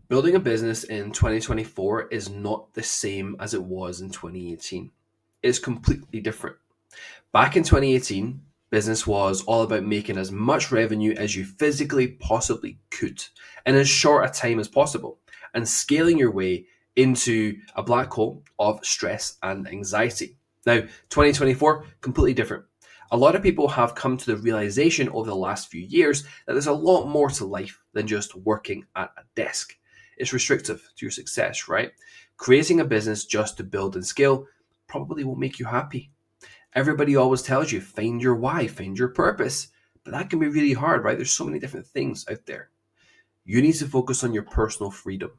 Building a business in 2024 is not the same as it was in 2018. It's completely different. Back in 2018, business was all about making as much revenue as you physically possibly could in as short a time as possible and scaling your way into a black hole of stress and anxiety. Now, 2024, completely different. A lot of people have come to the realization over the last few years that there's a lot more to life than just working at a desk. It's restrictive to your success, right? Creating a business just to build and scale probably won't make you happy. Everybody always tells you find your why, find your purpose, but that can be really hard, right? There's so many different things out there. You need to focus on your personal freedom,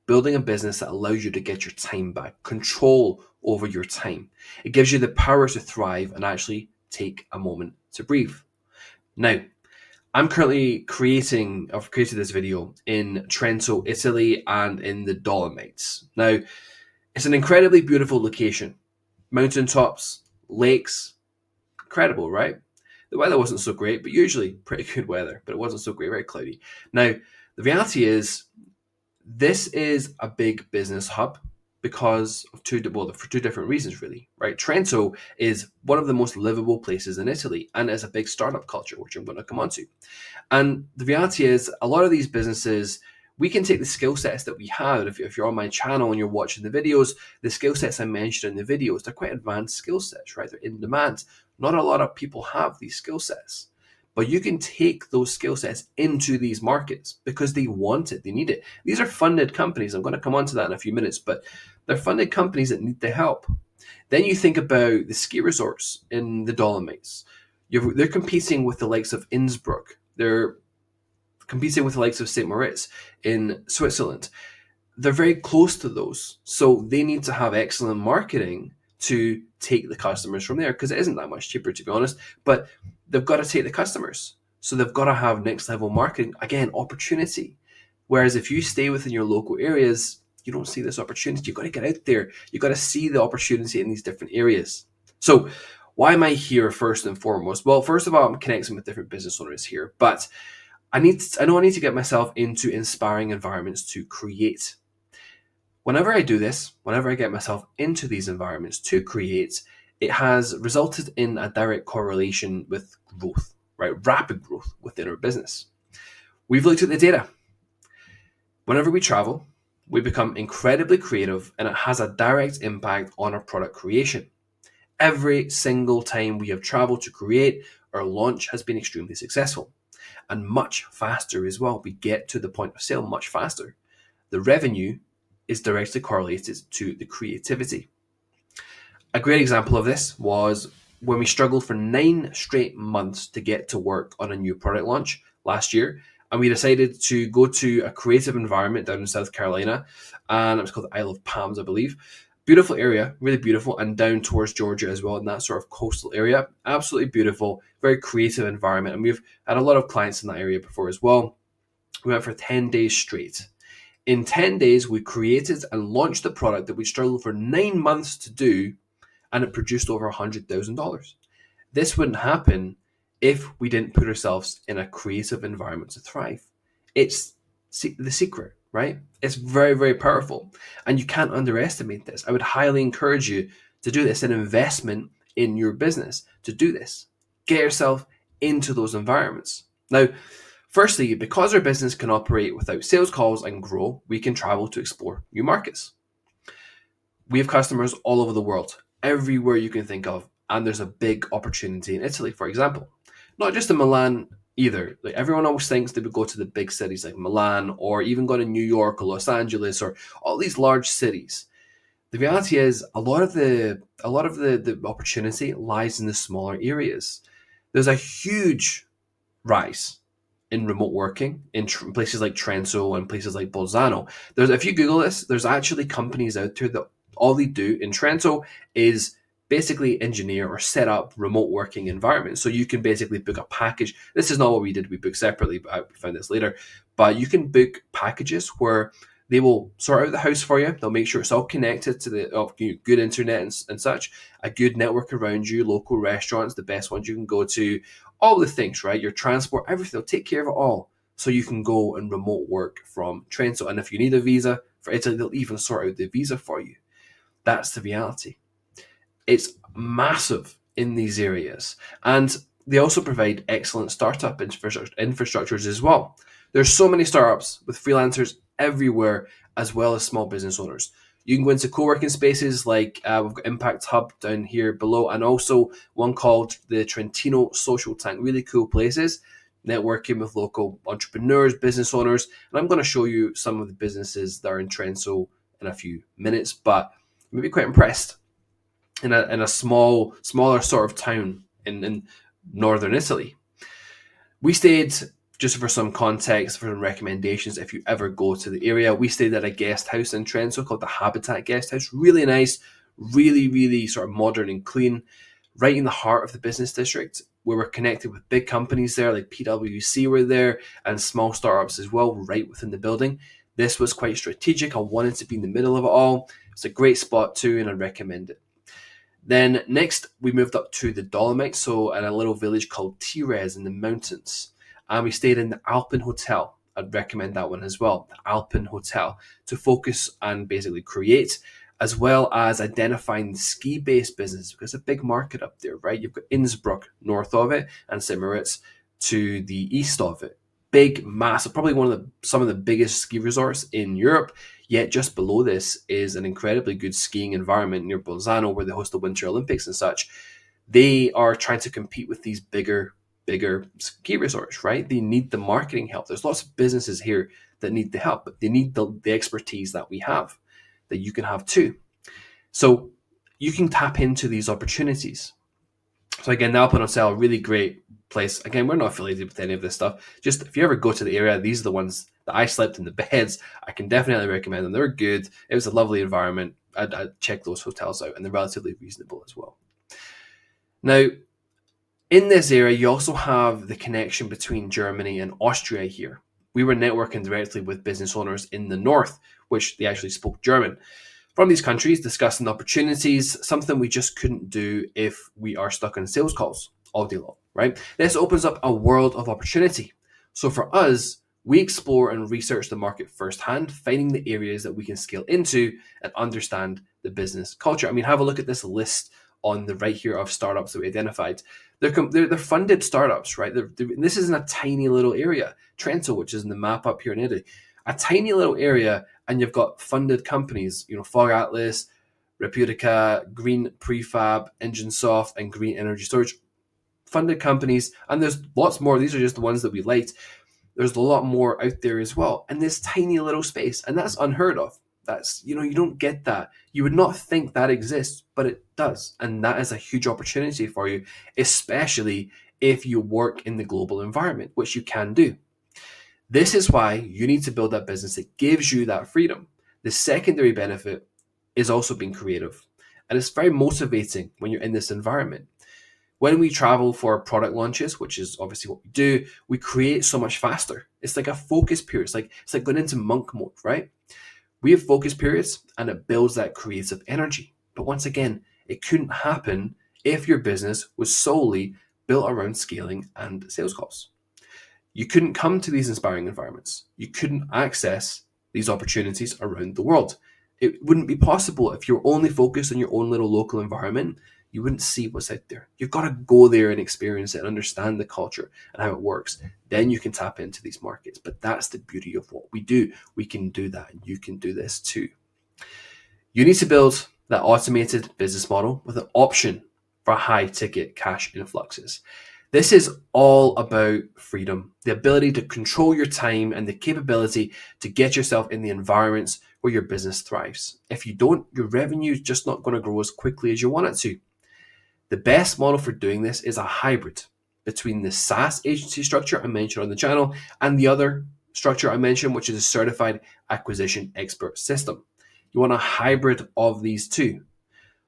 building a business that allows you to get your time back, control over your time. It gives you the power to thrive and actually take a moment to breathe. Now, I've created this video in Trento, Italy, and in the Dolomites. Now, it's an incredibly beautiful location. Mountaintops, lakes, incredible, right? The weather wasn't so great, but usually pretty good weather, but it wasn't so great, very cloudy. Now, the reality is, this is a big business hub because of for two different reasons, really, right? Trento is one of the most livable places in Italy and is a big startup culture, which I'm going to come on to. And the reality is, a lot of these businesses, we can take the skill sets that we have. If you're on my channel and you're watching the videos, the skill sets I mentioned in the videos, they're quite advanced skill sets, right? They're in demand. Not a lot of people have these skill sets. But you can take those skill sets into these markets because they want it, they need it. These are funded companies. I'm going to come on to that in a few minutes, but they're funded companies that need the help. Then you think about the ski resorts in the Dolomites. They're competing with the likes of Innsbruck. They're competing with the likes of St. Moritz in Switzerland. They're very close to those. So they need to have excellent marketing to take the customers from there because it isn't that much cheaper, to be honest. But they've got to take the customers. So they've got to have next level marketing. Again, opportunity. Whereas if you stay within your local areas, you don't see this opportunity. You've got to get out there. You've got to see the opportunity in these different areas. So why am I here first and foremost? Well, first of all, I'm connecting with different business owners here, but I know I need to get myself into inspiring environments to create. Whenever I do this, whenever I get myself into these environments to create, it has resulted in a direct correlation with growth, right? Rapid growth within our business. We've looked at the data. Whenever we travel, we become incredibly creative and it has a direct impact on our product creation. Every single time we have traveled to create, our launch has been extremely successful and much faster as well. We get to the point of sale much faster. The revenue is directly correlated to the creativity. A great example of this was when we struggled for 9 straight months to get to work on a new product launch last year. And we decided to go to a creative environment down in South Carolina. And it was called the Isle of Palms, I believe. Beautiful area, really beautiful, and down towards Georgia as well, in that sort of coastal area. Absolutely beautiful, very creative environment. And we've had a lot of clients in that area before as well. We went for 10 days straight. In 10 days, we created and launched the product that we struggled for 9 months to do, and it produced over $100,000. This wouldn't happen if we didn't put ourselves in a creative environment to thrive. It's the secret, right? It's very, very powerful. And you can't underestimate this. I would highly encourage you to do this, an investment in your business to do this. Get yourself into those environments. Now, firstly, because our business can operate without sales calls and grow, we can travel to explore new markets. We have customers all over the world, everywhere you can think of, and there's a big opportunity in Italy, for example. Not just in Milan either. Like everyone always thinks they would go to the big cities like Milan or even go to New York or Los Angeles or all these large cities. The reality is a lot of the opportunity lies in the smaller areas. There's a huge rise in remote working in places like Trento and places like Bolzano. If you Google this, there's actually companies out there that all they do in Trento is basically engineer or set up remote working environments. So you can basically book a package. This is not what we did. We booked separately, but we found this later. But you can book packages where they will sort out the house for you. They'll make sure it's all connected to the good internet and such, a good network around you, local restaurants, the best ones you can go to, all the things, right? Your transport, everything. They'll take care of it all. so you can go and remote work from Trento. And if you need a visa for Italy, they'll even sort out the visa for you. That's the reality. It's massive in these areas. And they also provide excellent startup infrastructures as well. There's so many startups with freelancers everywhere, as well as small business owners. You can go into co-working spaces like we've got Impact Hub down here below, and also one called the Trentino Social Tank. Really cool places, networking with local entrepreneurs, business owners. And I'm going to show you some of the businesses that are in Trento in a few minutes, but you'll be quite impressed. In a smaller sort of town in northern Italy. We stayed, just for some context, for some recommendations, if you ever go to the area, we stayed at a guest house in Trento called the Habitat Guest House. Really nice, really sort of modern and clean, right in the heart of the business district. We were connected with big companies there, like PwC were there, and small startups as well, right within the building. This was quite strategic. I wanted to be in the middle of it all. It's a great spot too, and I recommend it. Then next, we moved up to the Dolomites, so in a little village called Tires in the mountains. And we stayed in the Alpen Hotel. I'd recommend that one as well, the Alpen Hotel, to focus and basically create, as well as identifying the ski-based business, because it's a big market up there, right? You've got Innsbruck north of it and St. Moritz to the east of it. Big, massive, probably some of the biggest ski resorts in Europe. Yet just below this is an incredibly good skiing environment near Bolzano, where they host the Winter Olympics and such. They are trying to compete with these bigger ski resorts, right? They need the marketing help. There's lots of businesses here that need the help, but they need the expertise that we have, that you can have too. So you can tap into these opportunities. So again, the Alpen Hotel, really great place. Again, we're not affiliated with any of this stuff. Just if you ever go to the area, these are the ones that I slept in the beds. I can definitely recommend them. They were good. It was a lovely environment. I'd check those hotels out, and they're relatively reasonable as well. Now, in this area, you also have the connection between Germany and Austria here. We were networking directly with business owners in the north, which they actually spoke German, from these countries, discussing opportunities, something we just couldn't do if we are stuck on sales calls all day long, right? This opens up a world of opportunity. So for us, we explore and research the market firsthand, finding the areas that we can scale into and understand the business culture. I mean, have a look at this list on the right here of startups that we identified. They're funded startups, right? This is in a tiny little area. Trento, which is in the map up here in Italy, a tiny little area, and you've got funded companies, Fog Atlas, Reputica, Green Prefab, Enginesoft, and Green Energy Storage. Funded companies, and there's lots more. These are just the ones that we liked. There's a lot more out there as well, and this tiny little space, and that's unheard of. That's, you don't get that. You would not think that exists, but it does, and that is a huge opportunity for you, especially if you work in the global environment, which you can do. This is why you need to build that business that gives you that freedom. The secondary benefit is also being creative, and it's very motivating when you're in this environment. When we travel for product launches, which is obviously what we do, we create so much faster. It's like a focus period. It's like going into monk mode, right? We have focus periods, and it builds that creative energy. But once again, it couldn't happen if your business was solely built around scaling and sales calls. You couldn't come to these inspiring environments. You couldn't access these opportunities around the world. It wouldn't be possible if you're only focused on your own little local environment. You wouldn't see what's out there. You've got to go there and experience it and understand the culture and how it works. Then you can tap into these markets. But that's the beauty of what we do. We can do that, and you can do this too. You need to build that automated business model with an option for high ticket cash influxes. This is all about freedom, the ability to control your time and the capability to get yourself in the environments where your business thrives. If you don't, your revenue is just not going to grow as quickly as you want it to. The best model for doing this is a hybrid between the SaaS agency structure I mentioned on the channel and the other structure I mentioned, which is a certified acquisition expert system. You want a hybrid of these two.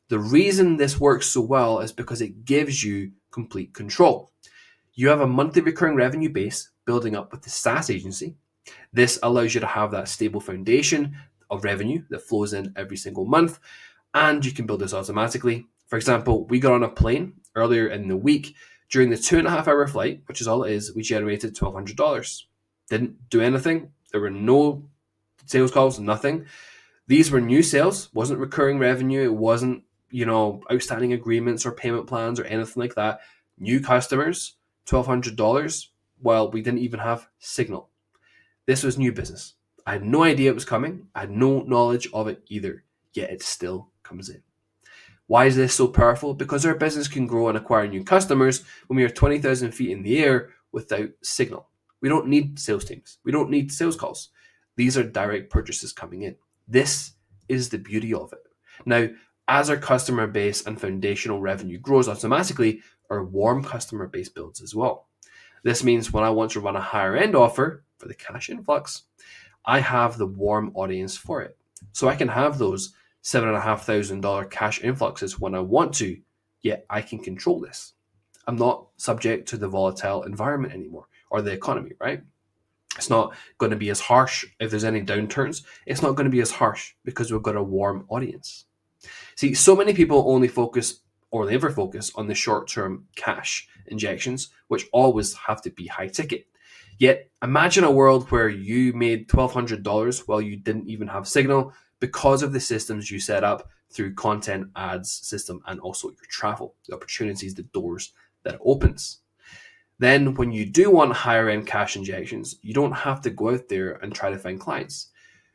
The reason this works so well is because it gives you complete control. You have a monthly recurring revenue base building up with the SaaS agency. This allows you to have that stable foundation of revenue that flows in every single month, and you can build this automatically. For example, we got on a plane earlier in the week. During the 2.5 hour flight, which is all it is, we generated $1,200. Didn't do anything. There were no sales calls, nothing. These were new sales, wasn't recurring revenue. It wasn't, outstanding agreements or payment plans or anything like that. New customers, $1,200. Well, we didn't even have signal. This was new business. I had no idea it was coming. I had no knowledge of it either, yet it still comes in. Why is this so powerful? Because our business can grow and acquire new customers when we are 20,000 feet in the air without signal. We don't need sales teams. We don't need sales calls. These are direct purchases coming in. This is the beauty of it. Now, as our customer base and foundational revenue grows automatically, our warm customer base builds as well. This means when I want to run a higher end offer for the cash influx, I have the warm audience for it. So I can have those $7,500 cash influxes when I want to, yet I can control this. I'm not subject to the volatile environment anymore, or the economy, right? It's not going to be as harsh if there's any downturns. It's not going to be as harsh because we've got a warm audience. See, so many people only focus or they ever focus on the short-term cash injections, which always have to be high ticket. Yet imagine a world where you made $1,200 while you didn't even have signal because of the systems you set up through content ads system and also your travel, the opportunities, the doors that it opens. Then when you do want higher end cash injections, you don't have to go out there and try to find clients.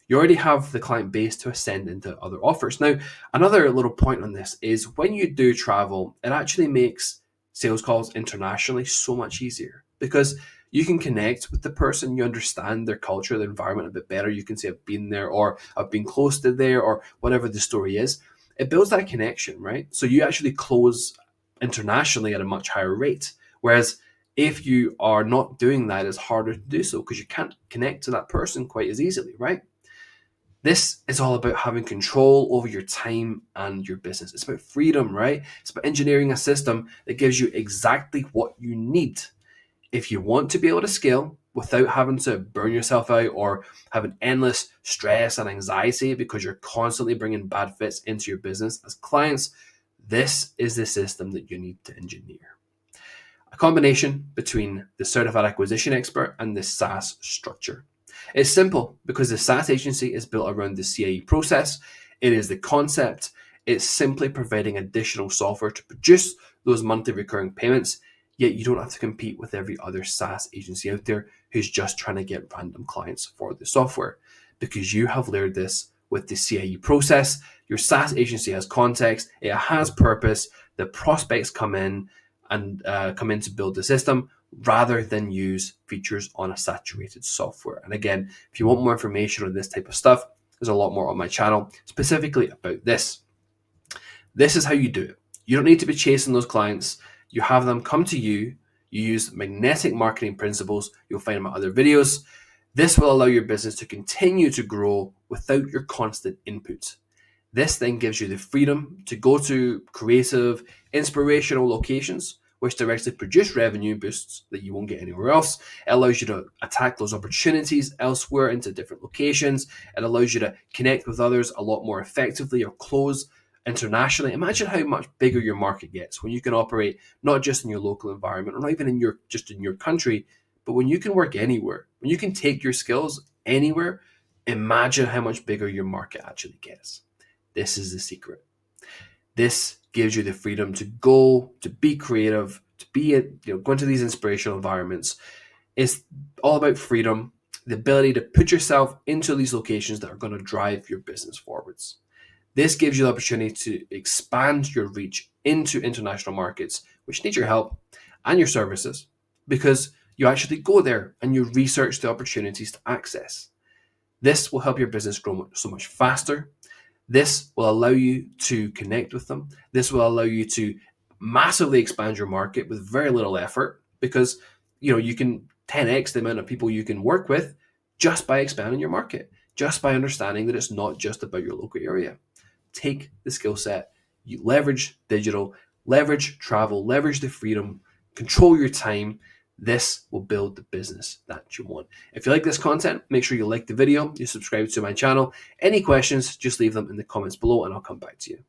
You already have the client base to ascend into other offers. Now, another little point on this is when you do travel, it actually makes sales calls internationally so much easier because you can connect with the person, you understand their culture, their environment a bit better. You can say, I've been there or I've been close to there or whatever the story is. It builds that connection, right? So you actually close internationally at a much higher rate. Whereas if you are not doing that, it's harder to do so because you can't connect to that person quite as easily, right? This is all about having control over your time and your business. It's about freedom, right? It's about engineering a system that gives you exactly what you need. If you want to be able to scale without having to burn yourself out or having endless stress and anxiety because you're constantly bringing bad fits into your business as clients, this is the system that you need to engineer. A combination between the certified acquisition expert and the SaaS structure. It's simple because the SaaS agency is built around the CAE process. It is the concept. It's simply providing additional software to produce those monthly recurring payments, yet you don't have to compete with every other SaaS agency out there who's just trying to get random clients for the software. Because you have layered this with the CAE process, your SaaS agency has context, it has purpose, the prospects come in to build the system rather than use features on a saturated software. And again, if you want more information on this type of stuff, there's a lot more on my channel specifically about this. This is how you do it. You don't need to be chasing those clients. You have them come to you. You use magnetic marketing principles. You'll find them in other videos. This will allow your business to continue to grow without your constant input. This then gives you the freedom to go to creative, inspirational locations which directly produce revenue boosts that you won't get anywhere else. It allows you to attack those opportunities elsewhere into different locations. It allows you to connect with others a lot more effectively or close internationally. Imagine how much bigger your market gets when you can operate not just in your local environment or not even in your country, but when you can work anywhere, when you can take your skills anywhere. Imagine how much bigger your market actually gets. This is the secret. This gives you the freedom to go, to be creative, to be go into these inspirational environments. It's all about freedom, the ability to put yourself into these locations that are going to drive your business forwards. This gives you the opportunity to expand your reach into international markets, which need your help and your services, because you actually go there and you research the opportunities to access. This will help your business grow so much faster. This will allow you to connect with them. This will allow you to massively expand your market with very little effort because you can 10x the amount of people you can work with just by expanding your market, just by understanding that it's not just about your local area. Take the skill set, you leverage digital, leverage travel, leverage the freedom, control your time. This will build the business that you want. If you like this content, make sure you like the video, you subscribe to my channel. Any questions, just leave them in the comments below and I'll come back to you.